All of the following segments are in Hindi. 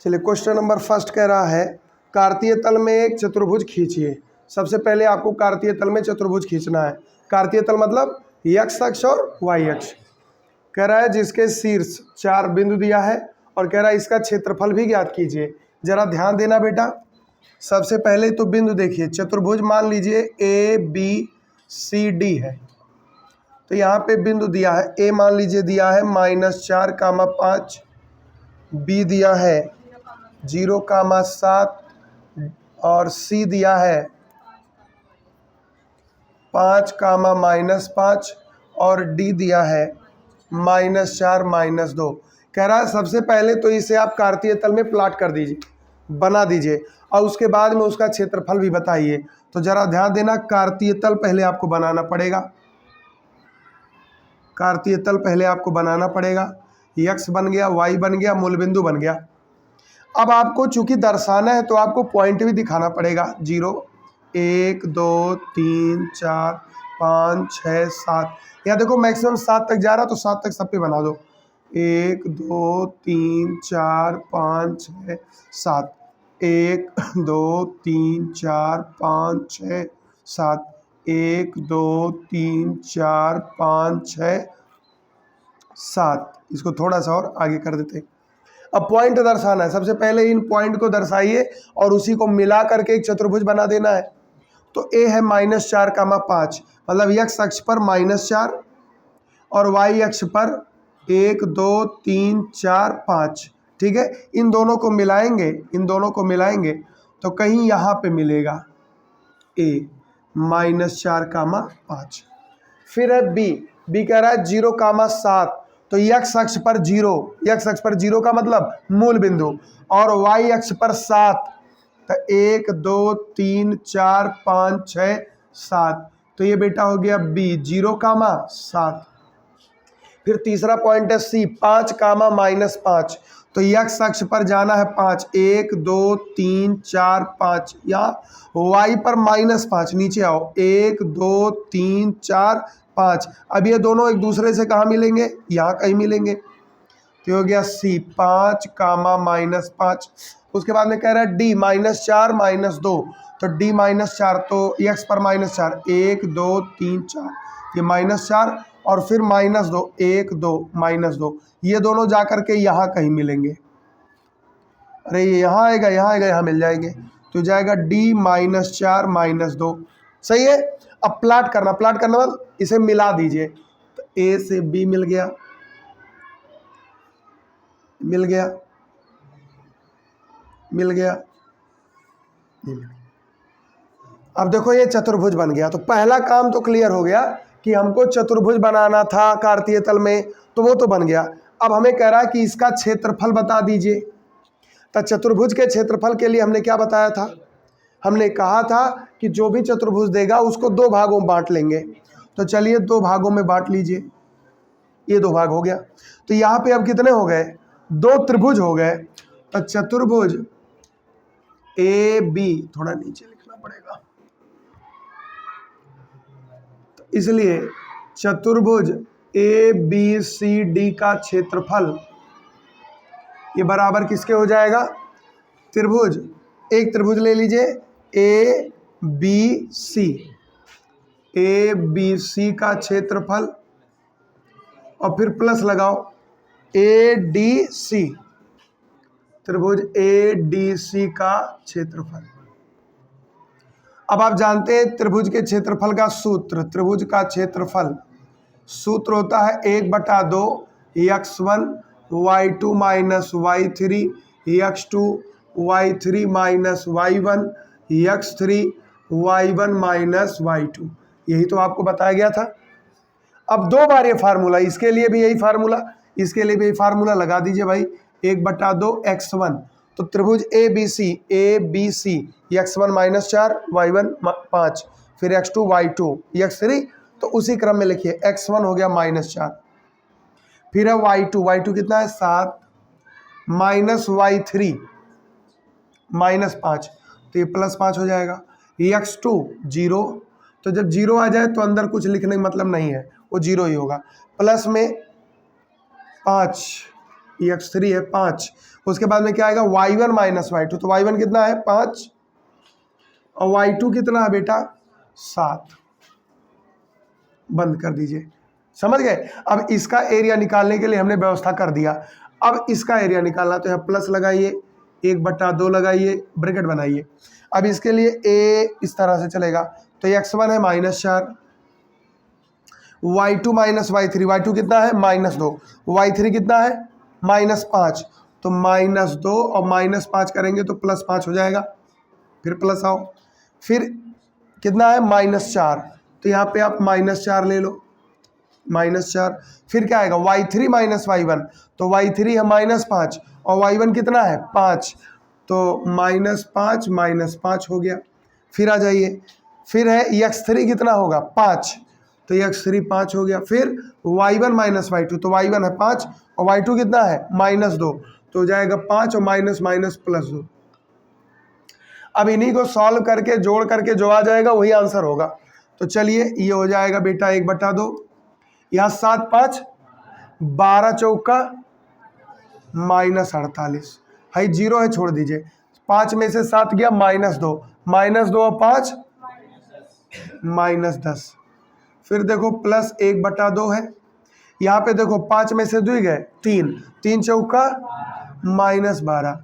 चलिए क्वेश्चन नंबर फर्स्ट कह रहा है कार्तीय तल में एक चतुर्भुज खींचिए। सबसे पहले आपको कार्तीय तल में चतुर्भुज खींचना है। कार्तीय तल मतलब एक्स अक्ष और वाई अक्ष। कह रहा है जिसके शीर्ष 4 बिंदु दिया है और कह रहा है इसका क्षेत्रफल भी ज्ञात कीजिए। जरा ध्यान देना बेटा। सबसे पहले तो बिंदु देखिए, चतुर्भुज मान लीजिए ए बी सी डी है, तो यहाँ पे बिंदु दिया है। ए मान लीजिए दिया है -4, 5, बी दिया है 0, 7 और सी दिया है 5, -5 और डी दिया है -4, -2। कह रहा है सबसे पहले तो इसे आप कार्तीय तल में प्लॉट कर दीजिए, बना दीजिए और उसके बाद में उसका क्षेत्रफल भी बताइए। तो जरा ध्यान देना, कार्तीय तल पहले आपको बनाना पड़ेगा। कार्तीय तल पहले आपको बनाना पड़ेगा। एक्स बन गया, वाई बन गया, मूल बिंदु बन गया। अब आपको चूंकि दर्शाना है तो आपको पॉइंट भी दिखाना पड़ेगा। 0, 1, 2, 3, 4, 5, 6, 7। यहाँ देखो मैक्सिमम 7 तक जा रहा, तो 7 तक सब पे बना दो। 1, 2, 3, 4, 5, 6, 7। 1, 2, 3, 4, 5, 6, 7। 1, 2, 3, 4, 5, 6, 7। इसको थोड़ा सा और आगे कर देते हैं। अब पॉइंट दर्शाना है। सबसे पहले इन पॉइंट को दर्शाइए और उसी को मिला करके एक चतुर्भुज बना देना है। तो ए है -4, 5, मतलब एक्स अक्ष पर -4 और वाई अक्ष पर 1, 2, 3, 4, 5। ठीक है, इन दोनों को मिलाएंगे तो कहीं यहाँ पे मिलेगा ए -4, 5। फिर है बी कह रहा है 0, 7, तो एक्स अक्ष पर 0, एक्स अक्ष पर 0 का मतलब मूल बिंदु, और वाई अक्ष पर 7, तो 1, 2, 3, 4, 5, 6, 7। तो ये बेटा हो गया बी 0, 7। फिर तीसरा पॉइंट है सी 5, -5, तो एक्स अक्ष पर जाना है 5, 1, 2, 3, 4, 5, या वाई पर -5, नीचे आओ 1, 2, 3, 4, 5। अब ये दोनों एक दूसरे से कहाँ मिलेंगे? यहाँ कहीं मिलेंगे। तो हो गया सी 5, -5। उसके बाद में कह रहा है डी -4, -2, तो डी -4, तो एक्स पर -4, 1, 2, 3, 4, ये -4 और फिर -2, 1, 2, -2, ये दोनों जाकर के यहाँ कहीं मिलेंगे। अरे ये यहाँ आएगा, यहाँ मिल जाएंगे, तो जाएगा डी -4, -2। सही है। अब प्लॉट करना मतलब इसे मिला दीजिए। तो ए से बी मिल गया, अब देखो ये चतुर्भुज बन गया। तो पहला काम तो क्लियर हो गया कि हमको चतुर्भुज बनाना था कार्तीय तल में, तो वो तो बन गया। अब हमें कह रहा है कि इसका क्षेत्रफल बता दीजिए। तो चतुर्भुज के क्षेत्रफल के लिए हमने क्या बताया था? हमने कहा था कि जो भी चतुर्भुज देगा उसको 2 भागों में बांट लेंगे। तो चलिए 2 भागों में बांट लीजिए। ये 2 भाग हो गया। तो यहाँ पे अब कितने हो गए? 2 त्रिभुज हो गए। तो चतुर्भुज ए बी, थोड़ा नीचे लिखना पड़ेगा, तो इसलिए चतुर्भुज ए बी सी डी का क्षेत्रफल ये बराबर किसके हो जाएगा? त्रिभुज, एक त्रिभुज ले लीजिए ए बी सी का क्षेत्रफल और फिर प्लस लगाओ ए डी सी, त्रिभुज ए डी सी का क्षेत्रफल। अब आप जानते हैं त्रिभुज के क्षेत्रफल का सूत्र। त्रिभुज का क्षेत्रफल सूत्र होता है 1/2 x1 y2 - y3 x2 y3 - y1 x3 y1 - y2। यही तो आपको बताया गया था। अब 2 बार ये फार्मूला, इसके लिए भी यही फार्मूला, इसके लिए भी यही फार्मूला लगा दीजिए भाई। 1/2 x1, तो त्रिभुज A B C x1 -4 y1 5, फिर x2 y2 x3, तो उसी क्रम में लिखिए। x1 हो गया -4, फिर है y2 कितना है 7, -y3 -5, तो ये +5 हो जाएगा। x2 0, तो जब 0 आ जाए तो अंदर कुछ लिखने का मतलब नहीं है, वो 0 ही होगा। प्लस में 5 x3 है 5, उसके बाद में क्या आएगा y1 माइनस y2, तो y1 कितना है 5 और y2 कितना है बेटा 7। बंद कर दीजिए, समझ गए। अब इसका एरिया निकालने के लिए हमने व्यवस्था कर दिया। अब इसका एरिया निकालना तो यहाँ प्लस लगाइए, 1/2 लगाइए, ब्रैकेट बनाइए। अब इसके लिए a इस तरह से चलेगा, तो x1 है -4, y2 माइनस y3, y2 कितना है -2, y3 कितना है -5, तो -2 और -5 करेंगे तो +5 हो जाएगा। फिर प्लस आओ, फिर कितना है -4, तो यहाँ पे आप -4 ले लो, -4। फिर क्या आएगा y3 माइनस y1, तो y3 है -5 और y1 कितना है 5, तो -5 -5 हो गया। फिर आ जाइए, फिर है x3 कितना होगा 5, तो x3 5 हो गया। फिर y1 माइनस y2, तो y1 है 5 और y2 कितना है -2, तो हो जाएगा 5 और माइनस +2। अब इन्हीं को सॉल्व करके जोड़ करके जो आ जाएगा वही आंसर होगा। तो चलिए ये हो जाएगा बेटा 1/2, यहाँ 7 5 12 चौका -48 है, 0 है छोड़ दीजिए, 5 में से 7 गया -2, -2 और 5 -10। फिर देखो प्लस 1/2 है, यहाँ पे देखो 5 में से 2 गए 3, 3 चौका -12।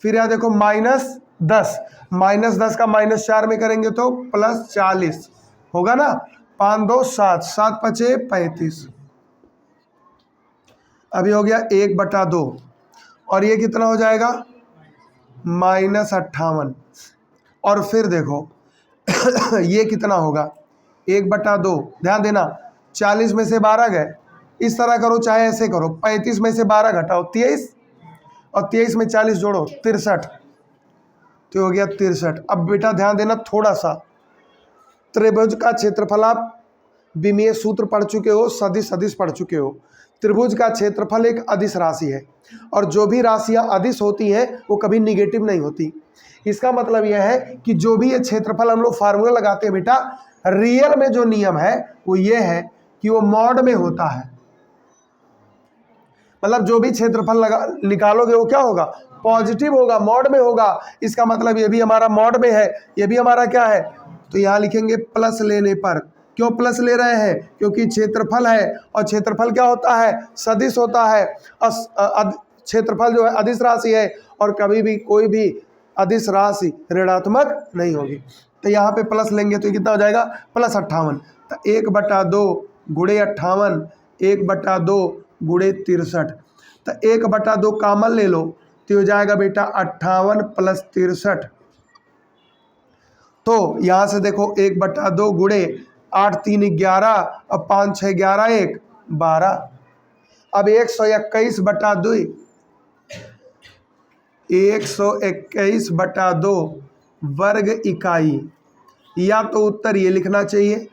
फिर यहाँ देखो -10, -10 का -4 में करेंगे तो +40 होगा ना, 5 2 7, 7 5 35। अभी हो गया 1/2 और ये कितना हो जाएगा -58। और फिर देखो ये कितना होगा 1/2, ध्यान देना 40 में से 12 गए, इस तरह करो चाहे ऐसे करो, 35 में से 12 घटाओ 23 और 23 में 40 जोड़ो 63, तो हो गया 63। अब बेटा ध्यान देना थोड़ा सा, त्रिभुज का क्षेत्रफल आप विमीय सूत्र पढ़ चुके हो, सदिश सदिश पढ़ चुके हो। त्रिभुज का क्षेत्रफल एक अदिश राशि है और जो भी राशियां अदिश होती हैं वो कभी निगेटिव नहीं होती। इसका मतलब यह है कि जो भी ये क्षेत्रफल हम लोग फार्मूला लगाते हैं बेटा, रियल में जो नियम है वो ये है कि वो मॉड में होता है। मतलब जो भी क्षेत्रफल निकालोगे वो क्या होगा पॉजिटिव होगा, मॉड में होगा। इसका मतलब ये भी हमारा मॉड में है, ये भी हमारा क्या है, तो यहाँ लिखेंगे प्लस लेने पर। क्यों प्लस ले रहे हैं, क्योंकि क्षेत्रफल है और क्षेत्रफल क्या होता है सदिश होता है। क्षेत्रफल जो है अदिश राशि है और कभी भी कोई भी अदिश राशि ऋणात्मक नहीं होगी। तो यहाँ पे प्लस लेंगे तो कितना हो जाएगा +58, तो 1/2 गुणे 58, 1/2 गुणे 63, तो 1/2 कॉमन ले लो तो हो जाएगा बेटा 58 + 63। तो यहाँ से देखो 1/2 गुणे 8 3 11 और 5 6 11 1 12। अब 121/2, 121/2 वर्ग इकाई, या तो उत्तर ये लिखना चाहिए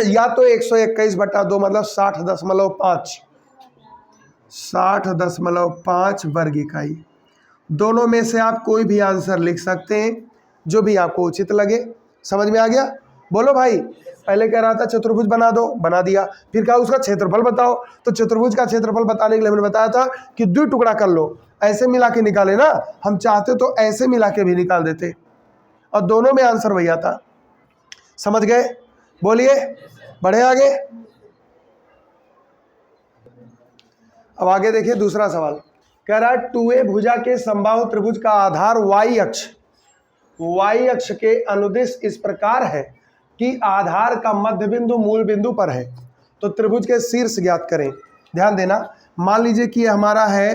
या तो 121/2 मतलब 60.5, 60.5 वर्ग इकाई। दोनों में से आप कोई भी आंसर लिख सकते हैं जो भी आपको उचित लगे। समझ में आ गया, बोलो भाई। पहले कह रहा था चतुर्भुज बना दो, बना दिया, फिर कहा उसका क्षेत्रफल बताओ, तो चतुर्भुज का क्षेत्रफल बताने के लिए मैंने बताया था कि 2 टुकड़ा कर लो, ऐसे मिला के निकाले ना, हम चाहते तो ऐसे मिला के भी निकाल देते और दोनों में आंसर वही आता। समझ गए, बोलिए, बढ़े आगे। अब आगे देखिए दूसरा सवाल कह रहा है 2a भुजा के समबाहु त्रिभुज का आधार y अक्ष के अनुदिश इस प्रकार है कि आधार का मध्य बिंदु मूल बिंदु पर है, तो त्रिभुज के शीर्ष ज्ञात करें। ध्यान देना, मान लीजिए कि हमारा है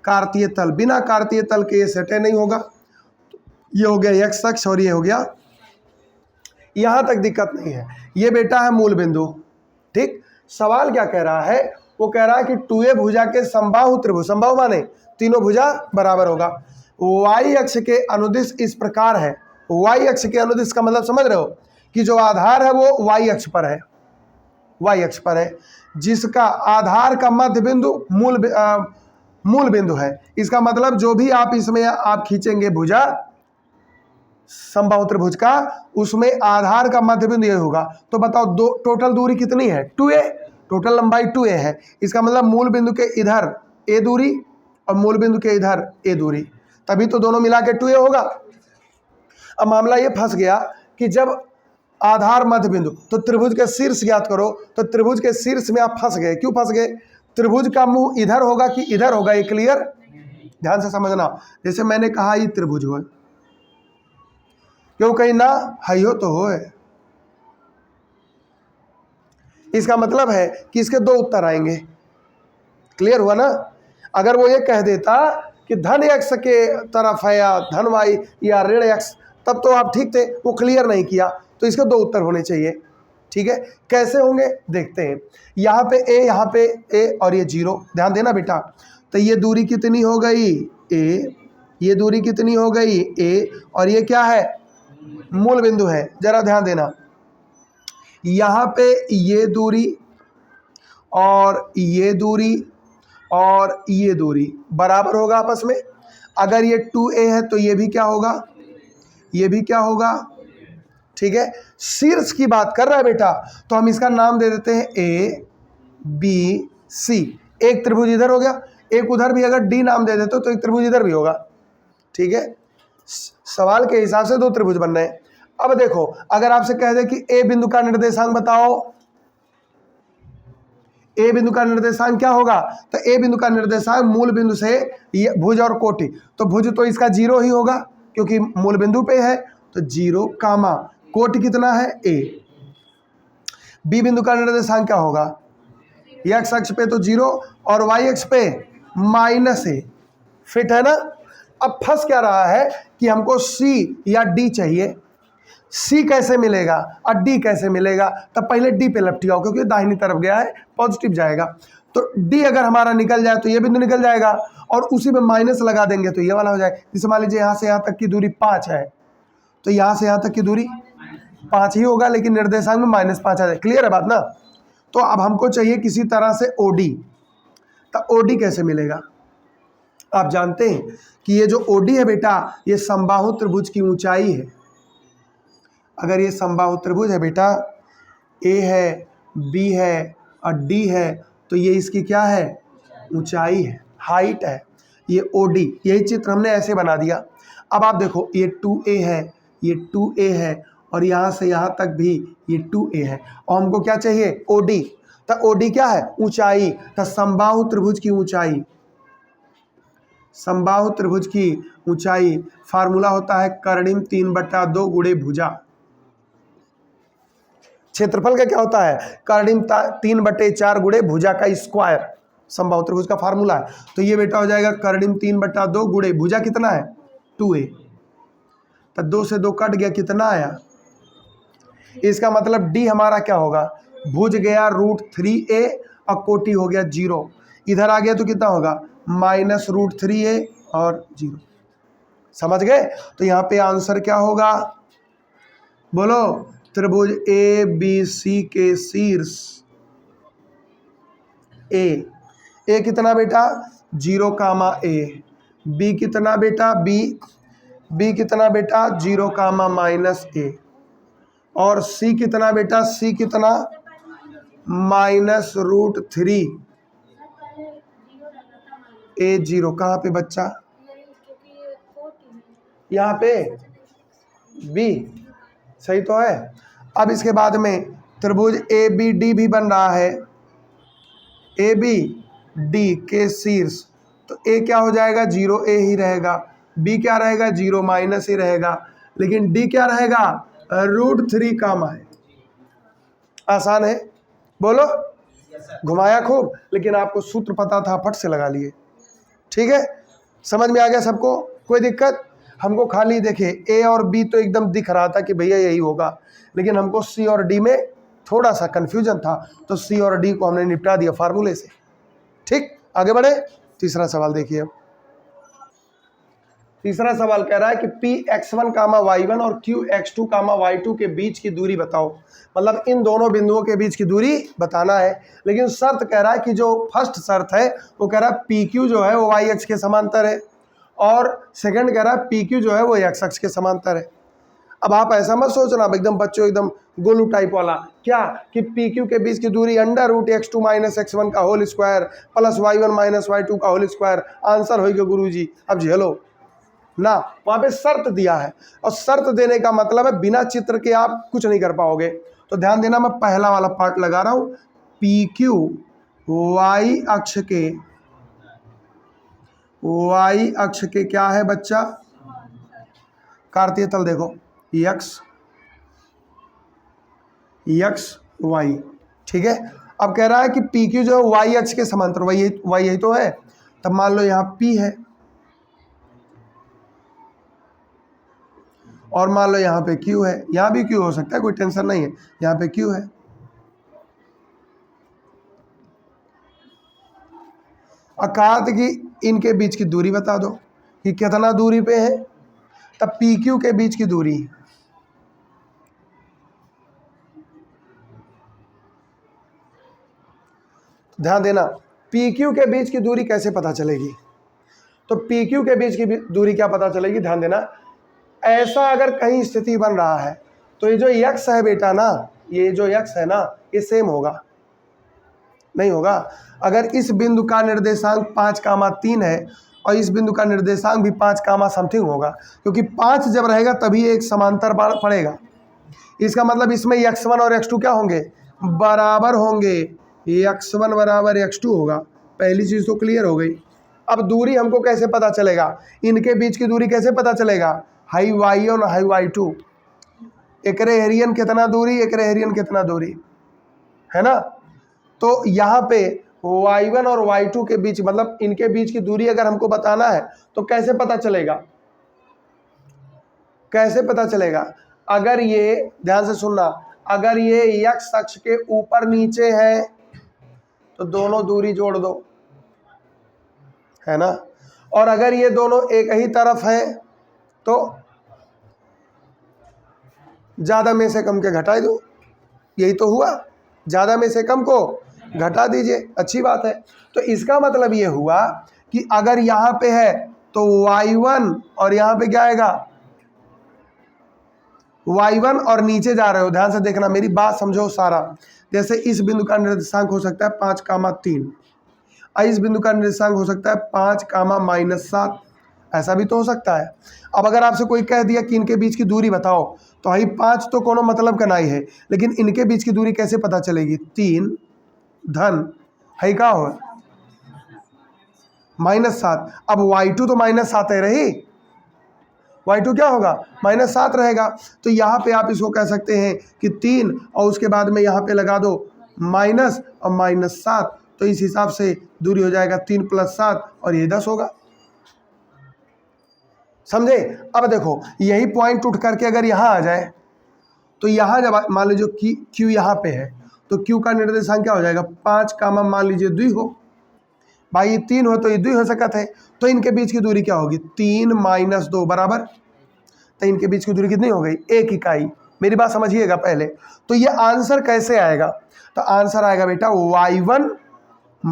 कार्तीय तल, बिना कार्तीय तल के ये सटे नहीं होगा, ये हो गया x अक्ष और ये हो गया, यहाँ तक दिक्कत नहीं है, ये बेटा है मूल बिंदु। ठीक, सवाल क्या कह रहा है, वो कह रहा है कि 2a भुजा के समबाहु त्रिभुज, समबाहु माने तीनों भुजा बराबर होगा, y अक्ष के अनुदिश इस प्रकार है। y अक्ष के अनुदिश का मतलब समझ रहे हो कि जो आधार है वो y अक्ष पर है, y अक्ष पर है, जिसका आधार का मध्य बिंदु मूल बिंदु है। इसका मतलब जो भी आप इसमें आप खींचेंगे भुजा समबाहु त्रिभुज का, उसमें आधार का मध्य बिंदु ये होगा। तो बताओ टोटल दूरी कितनी है 2a, टोटल लंबाई 2a है। इसका मतलब मूल बिंदु के इधर ए दूरी और मूल बिंदु के इधर ए दूरी, तभी तो दोनों मिला के 2a होगा। अब मामला ये फंस गया कि जब आधार मध्य बिंदु, तो त्रिभुज के शीर्ष ज्ञात करो, तो त्रिभुज के शीर्ष में आप फंस गए। क्यों फंस गए? त्रिभुज का मुंह इधर होगा कि इधर होगा, ये क्लियर ध्यान से समझना। जैसे मैंने कहा ये त्रिभुज हो, क्यों कहीं ना है हो तो हो, इसका मतलब है कि इसके दो उत्तर आएंगे। क्लियर हुआ ना? अगर वो ये कह देता कि धन x के तरफ है या धन y या ऋण x, तब तो आप ठीक थे। वो क्लियर नहीं किया, तो इसके दो उत्तर होने चाहिए। ठीक है, कैसे होंगे देखते हैं। यहाँ पे a, यहाँ पे a और ये 0, ध्यान देना बेटा। तो ये दूरी कितनी हो गई a, ये दूरी कितनी हो गई a, और ये क्या है? मूल बिंदु है। जरा ध्यान देना, यहाँ पे ये दूरी और ये दूरी और ये दूरी बराबर होगा आपस में। अगर ये 2a है तो ये भी क्या होगा? ये भी क्या होगा? ठीक है, शीर्ष की बात कर रहा है बेटा, तो हम इसका नाम दे देते हैं a b c। एक त्रिभुज इधर हो गया, एक उधर भी अगर d नाम दे देते तो एक त्रिभुज इधर भी होगा। ठीक है, सवाल के हिसाब से दो त्रिभुज बन रहे हैं। अब देखो, अगर आपसे कह दे कि a बिंदु का निर्देशांक बताओ, ए बिंदु का निर्देशांक क्या होगा? तो ए बिंदु का निर्देशांक मूल बिंदु से ये भुज और कोटि, तो भुज तो इसका 0 ही होगा क्योंकि मूल बिंदु पे है, तो 0 कामा कोटि कितना है a। बी बिंदु का निर्देशांक क्या होगा? x अक्ष पे तो 0 और y अक्ष पे -a। फिट है ना? अब फंस क्या रहा है कि हमको c या d चाहिए। C कैसे मिलेगा और D कैसे मिलेगा? तब पहले D पे लपटियाओ, क्योंकि दाहिनी तरफ गया है, पॉजिटिव जाएगा। तो D अगर हमारा निकल जाए तो ये बिंदु निकल जाएगा, और उसी में माइनस लगा देंगे तो ये वाला हो जाएगा। जैसे मान लीजिए यहाँ से यहाँ तक की दूरी 5 है, तो यहाँ से यहाँ तक की दूरी 5 ही होगा, लेकिन निर्देशांक में -5 आ जाए। क्लियर है बात ना? तो अब हमको चाहिए किसी तरह से OD। तो OD कैसे मिलेगा? आप जानते हैं कि ये जो OD है बेटा, ये समबाहु त्रिभुज की ऊंचाई है। अगर ये समबाहु त्रिभुज है बेटा, A है, B है और D है, तो ये इसकी क्या है? ऊंचाई है, हाइट है। ये OD, यही चित्र हमने ऐसे बना दिया। अब आप देखो, ये 2a है, ये 2a है, और यहाँ से यहाँ तक भी ये 2a है, और हमको क्या चाहिए? OD। तो OD क्या है? ऊंचाई। तो समबाहु त्रिभुज की ऊंचाई, समबाहु त्रिभुज की ऊंचाई फार्मूला होता है कर्णिम 3/2 गुणे भुजा। क्षेत्रफल का क्या होता है? कर्णिम 3/4 गुणे भुजा का स्क्वायर, समबाहु त्रिभुज का फार्मूला है। तो ये बेटा हो जाएगा कर्णिम 3/2 गुणे भुजा कितना है? 2a। तो 2 से 2 कट गया, कितना आया? इसका मतलब D हमारा क्या होगा? भुज गया √3a और कोटि हो गया 0। इधर आ गया तो कितना होगा? -√3a और 0। समझ गए? तो यहाँ पे आंसर क्या होगा? बोलो। त्रिभुज ABC के शीर्ष ए कितना बेटा? 0 कामा a। B कितना बेटा? B कितना बेटा? 0 कामा -a। और C कितना बेटा? C कितना? -√3 a 0। कहाँ पे बच्चा? यहाँ पे B, सही तो है। अब इसके बाद में त्रिभुज ABD भी बन रहा है, ABD के शीर्ष। तो A क्या हो जाएगा? 0a ही रहेगा। B क्या रहेगा? 0 माइनस ही रहेगा। लेकिन D क्या रहेगा? √3 कामा है। आसान है, बोलो। घुमाया खूब, लेकिन आपको सूत्र पता था, फट से लगा लिए। ठीक है, समझ में आ गया सबको? कोई दिक्कत? हमको खाली देखे A और B तो एकदम दिख रहा था कि भैया यही होगा, लेकिन हमको C और D में थोड़ा सा कन्फ्यूजन था, तो C और D को हमने निपटा दिया फार्मूले से। ठीक, आगे बढ़े। तीसरा सवाल देखिए। तीसरा सवाल कह रहा है कि Px1, y1 और Qx2, y2 के बीच की दूरी बताओ। मतलब इन दोनों बिंदुओं के बीच की दूरी बताना है, लेकिन शर्त कह रहा है कि जो फर्स्ट शर्त है वो कह रहा है PQ जो है वो y अक्ष के समांतर है, और सेकंड कह रहा है PQ जो है वो x अक्ष के समांतर है। अब आप ऐसा मत सोचना अब एकदम बच्चों एकदम गोलू टाइप वाला, क्या कि पी क्यू के बीच की दूरी under root x2 minus x1 का whole square plus y1 minus y2 का होल स्क्वायर आंसर होगा गुरुजी। अब झेलो ना, वहां पे शर्त दिया है और शर्त देने का मतलब है बिना चित्र के आप कुछ नहीं कर पाओगे। तो ध्यान देना, मैं पहला वाला पार्ट लगा रहा हूं, पी क्यू वाई अक्ष के क्या है बच्चा, कार्तीय तल देखो एक्स वाई, ठीक है। अब कह रहा है कि पी क्यू जो वाई अक्ष के समांतर, वाई यही तो है, तब मान लो यहाँ पी है और मान लो यहाँ पे क्यू है, यहाँ भी क्यू हो सकता है, कोई टेंशन नहीं है, यहाँ पे क्यू है। अकात कि इनके बीच की दूरी बता दो कि कितना दूरी पे है, तब पी क्यू के बीच की दूरी, ध्यान देना पी क्यू के बीच की दूरी कैसे पता चलेगी, तो पी क्यू के बीच की दूरी क्या पता चलेगी, ध्यान देना। ऐसा अगर कहीं स्थिति बन रहा है तो ये जो यक्स है बेटा ना, ये जो यक्स है ना, ये सेम होगा, नहीं होगा। अगर इस बिंदु का निर्देशांक 5,3 है और इस बिंदु का निर्देशांक भी 5, समथिंग होगा, क्योंकि 5 जब रहेगा तभी एक समांतर पड़ेगा। इसका मतलब इसमें x1 और x2 क्या होंगे, बराबर होंगे, x1 बराबर x2 होगा। पहली चीज़ तो क्लियर हो गई। अब दूरी हमको कैसे पता चलेगा, इनके बीच की दूरी कैसे पता चलेगा, हाई y1 और हाई y2, एकरे हेरियन कितना दूरी, एकरे हेरियन कितना दूरी है ना। तो यहाँ पे y1 और y2 के बीच, मतलब इनके बीच की दूरी अगर हमको बताना है तो कैसे पता चलेगा, कैसे पता चलेगा, अगर ये ध्यान से सुनना, अगर ये x अक्ष के ऊपर नीचे है तो दोनों दूरी जोड़ दो, है ना। और अगर ये दोनों एक ही तरफ है तो ज़्यादा में से कम के घटा दो, यही तो हुआ, ज़्यादा में से कम को घटा दीजिए, अच्छी बात है। तो इसका मतलब ये हुआ कि अगर यहाँ पे है तो y1 और यहाँ पे क्या आएगा, y1 और नीचे जा रहे हो, ध्यान से देखना मेरी बात समझो सारा। जैसे इस बिंदु का निर्देशांक हो सकता है 5,3, इस बिंदु का निर्देशांक हो सकता है 5,-7, ऐसा भी तो हो सकता है। अब अगर आपसे कोई कह दिया कि इनके बीच की दूरी बताओ, तो हाई 5 तो कोनो मतलब का नहीं है, लेकिन इनके बीच की दूरी कैसे पता चलेगी, 3 धन है क्या हो -7। अब y2 तो -7 है रही, y2 क्या होगा, -7 रहेगा। तो यहाँ पे आप इसको कह सकते हैं कि 3 और उसके बाद में यहाँ पे लगा दो माइनस और -7, तो इस हिसाब से दूरी हो जाएगा 3 + 7 और ये 10 होगा, समझे। अब देखो यही पॉइंट उठ करके अगर यहाँ आ जाए तो यहाँ जब मान लीजिए क्यू यहाँ पे है तो क्यू का निर्देशांक क्या हो जाएगा, 5, मान लीजिए 2 हो, भाई ये 3 हो तो ये 2 हो सकता है, तो इनके बीच की दूरी क्या होगी, 3 - 2 बराबर, तो इनके बीच की दूरी कितनी हो गई, 1 इकाई। मेरी बात समझिएगा पहले। तो ये आंसर कैसे आएगा, तो आंसर आएगा बेटा y1 -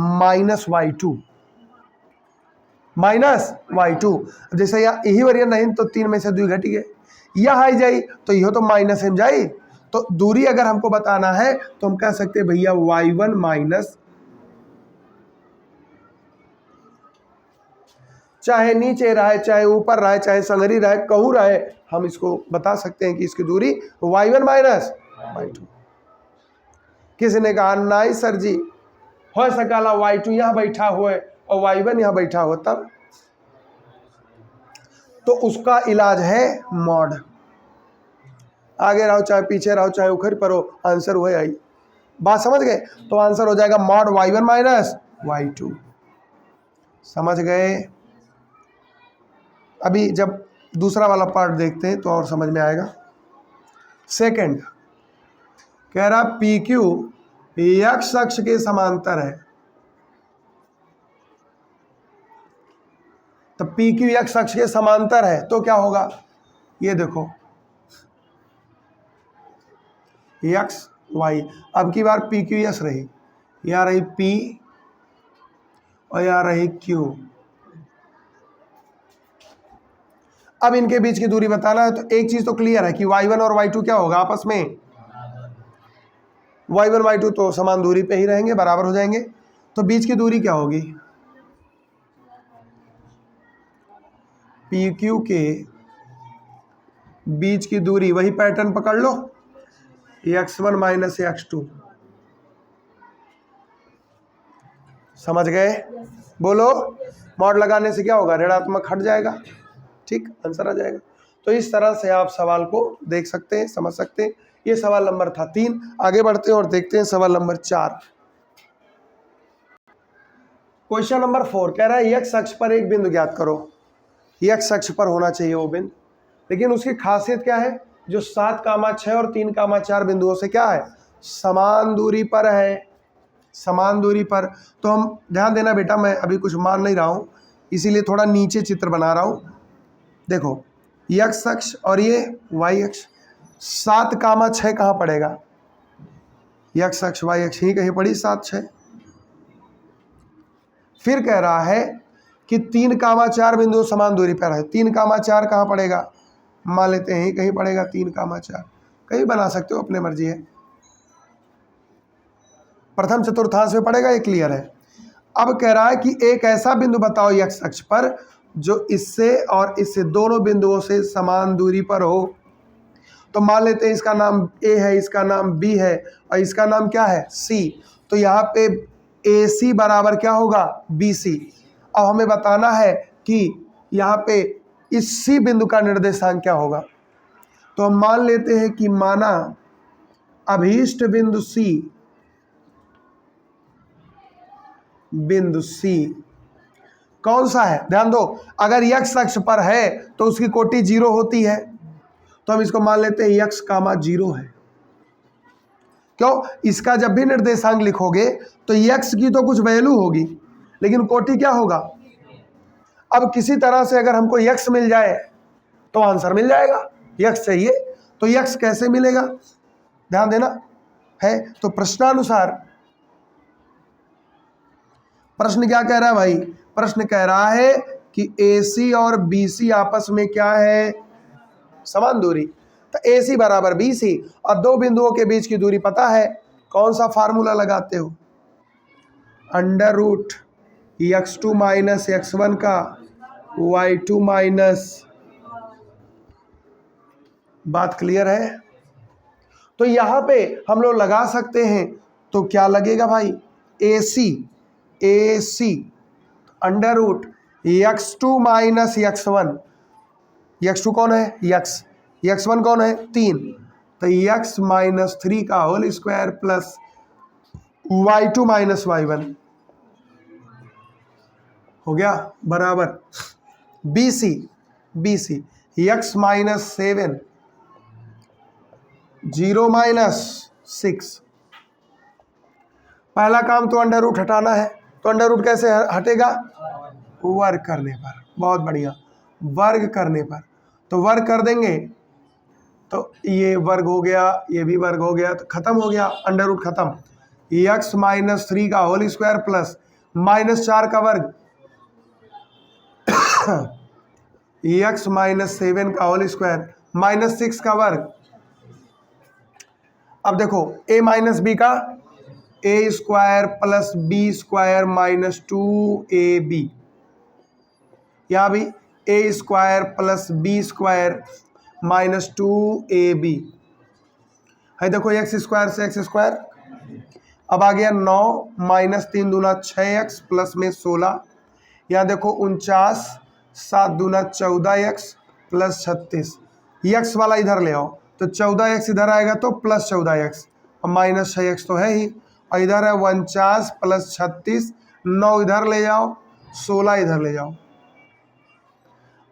y2 जैसे यही वरियन नहीं तो 3 में से 2 घट गए, यह आई जाई तो यह तो माइनस में जाई। तो दूरी अगर हमको बताना है तो हम कह सकते हैं भैया y1 माइनस, चाहे नीचे रहे चाहे ऊपर रहे चाहे संगरी रहे कहूँ रहे, हम इसको बता सकते हैं कि इसकी दूरी y1 माइनस y2। किसी ने कहा नहीं सर जी, हो सकाला y2 यहाँ बैठा हुआ और y1 यहाँ बैठा हो, तब तो उसका इलाज है मॉड, आगे रहो चाहे पीछे रहो चाहे उखड़ पर हो, आंसर वही आई। बात समझ गए, तो आंसर हो जाएगा मॉड y1 माइनस y2, समझ गए। अभी जब दूसरा वाला पार्ट देखते हैं तो और समझ में आएगा। सेकंड कह रहा पी क्यू x अक्ष के समांतर है, तो पी क्यू x अक्ष के समांतर है तो क्या होगा, ये देखो x y, अब की बार पी क्यू एस रही, यहाँ रही p और यहाँ रही q। अब इनके बीच की दूरी बताना है, तो एक चीज तो क्लियर है कि y1 और y2 क्या होगा आपस में, y1 y2 तो समान दूरी पे ही रहेंगे, बराबर हो जाएंगे। तो बीच की दूरी क्या होगी, PQ के बीच की दूरी, वही पैटर्न पकड़ लो, x1 माइनस x2। समझ गए? बोलो। मॉड लगाने से क्या होगा, ऋणात्मक हट जाएगा, ठीक, आंसर आ जाएगा। तो इस तरह से आप सवाल को देख सकते हैं, समझ सकते हैं। ये सवाल नंबर था 3। आगे बढ़ते हैं और देखते हैं सवाल नंबर 4। क्वेश्चन नंबर 4 कह रहा है x अक्ष पर एक बिंदु ज्ञात करो। x अक्ष पर होना चाहिए वो बिंदु, लेकिन उसकी खासियत क्या है, जो 7, 6 और 3, 4 बिंदुओं से क्या है, समान दूरी पर है, समान दूरी पर। तो हम ध्यान देना बेटा, मैं अभी कुछ मान नहीं रहा हूँ, इसीलिए थोड़ा नीचे चित्र बना रहा हूँ। देखो x अक्ष और ये y अक्ष, 7, 6 कहाँ पड़ेगा, x अक्ष y अक्ष ही कहीं पड़ी, 7, 6। फिर कह रहा है कि 3, 4 बिंदु समान दूरी पर है, 3, 4 कहाँ पड़ेगा, मान लेते हैं कहीं पड़ेगा 3, 4, कहीं बना सकते हो, अपने मर्जी है, प्रथम चतुर्थांश में पड़ेगा, ये क्लियर है। अब कह रहा है कि एक ऐसा बिंदु बताओ x अक्ष पर जो इससे और इससे दोनों बिंदुओं से समान दूरी पर हो। तो मान लेते हैं इसका नाम A है, इसका नाम B है और इसका नाम क्या है, C। तो यहाँ पे AC बराबर क्या होगा, BC। अब हमें बताना है कि यहाँ पे इस C बिंदु का निर्देशांक क्या होगा। तो हम मान लेते हैं कि माना अभीष्ट बिंदु C, बिंदु C कौन सा है, ध्यान दो, अगर x अक्ष पर है तो उसकी कोटि 0 होती है, तो हम इसको मान लेते हैं x, 0 है। क्यों, इसका जब भी निर्देशांक लिखोगे तो x की तो कुछ वैल्यू होगी, लेकिन कोटि क्या होगा। अब किसी तरह से अगर हमको x मिल जाए तो आंसर मिल जाएगा, x चाहिए, तो x कैसे मिलेगा, ध्यान देना है। तो प्रश्नानुसार, प्रश्न क्या कह रहा है भाई, प्रश्न कह रहा है कि AC और BC आपस में क्या है, समान दूरी। तो AC बराबर BC, और दो बिंदुओं के बीच की दूरी पता है, कौन सा फार्मूला लगाते हो, under root x2 minus x1 का y2 माइनस, बात क्लियर है। तो यहां पे हम लोग लगा सकते हैं, तो क्या लगेगा भाई, AC under root x2 minus x1, x2 कौन है, x1 कौन है, 3, तो x माइनस 3 का whole square plus y2 minus y1 हो गया, बराबर BC x माइनस 7, 0 माइनस 6। पहला काम तो अंडर रूट हटाना है, तो अंडर रूट कैसे हटेगा, वर्ग करने पर, बहुत बढ़िया, वर्ग करने पर। तो वर्ग कर देंगे तो ये वर्ग हो गया, ये भी वर्ग हो गया, तो खत्म हो गया, अंडर रूट खत्म। x माइनस 3 का होल स्क्वायर प्लस -4 का वर्ग x माइनस 7 का होल स्क्वायर -6 का वर्ग। अब देखो a माइनस बी का a square plus b square minus 2ab, यहाँ भी a square plus b square minus 2ab है। देखो x स्क्वायर से x स्क्वायर, अब आ गया 9 माइनस 3 दूना 6x प्लस में 16, यहाँ देखो 49, 7 दूना 14x प्लस 36, x वाला इधर ले आओ, तो 14x इधर आएगा तो प्लस 14x और माइनस 6x तो है ही, और इधर है 49 प्लस 36, 9 इधर ले जाओ, 16 इधर ले जाओ।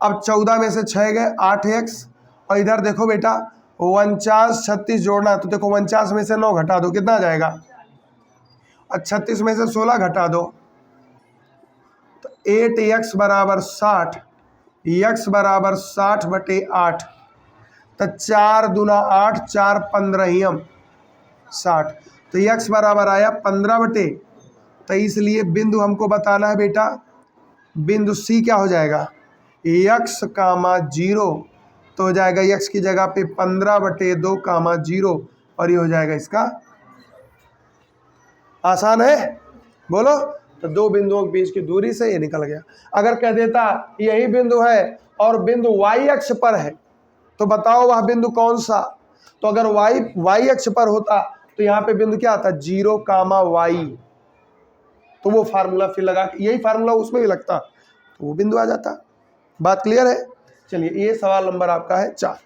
अब 14 में से 6 गए 8x, और इधर देखो बेटा 49 36 जोड़ना, तो देखो 49 में से 9 घटा दो, कितना आ जाएगा, और 36 में से 16 घटा दो, तो 8x बराबर 60, x बराबर 60 बटे 8, तो 4 दूना 8, 4 15 60, तो x बराबर आया 15 बटे। तो इसलिए बिंदु हमको बताना है बेटा, बिंदु C क्या हो जाएगा, एक्स कामा 0 तो हो जाएगा एक्स की जगह पे 15/2 कामा 0 और ये हो जाएगा इसका। आसान है, बोलो। तो दो बिंदुओं के बीच की दूरी से ये निकल गया। अगर कह देता यही बिंदु है और बिंदु y अक्ष पर है तो बताओ वह बिंदु कौन सा। तो अगर y अक्ष पर होता तो यहाँ पे बिंदु क्या आता, 0 कामा y। तो वो फार्मूला फिर लगा, यही फार्मूला उसमें भी लगता तो वो बिंदु आ जाता। बात क्लियर है। चलिए ये सवाल नंबर आपका है 4।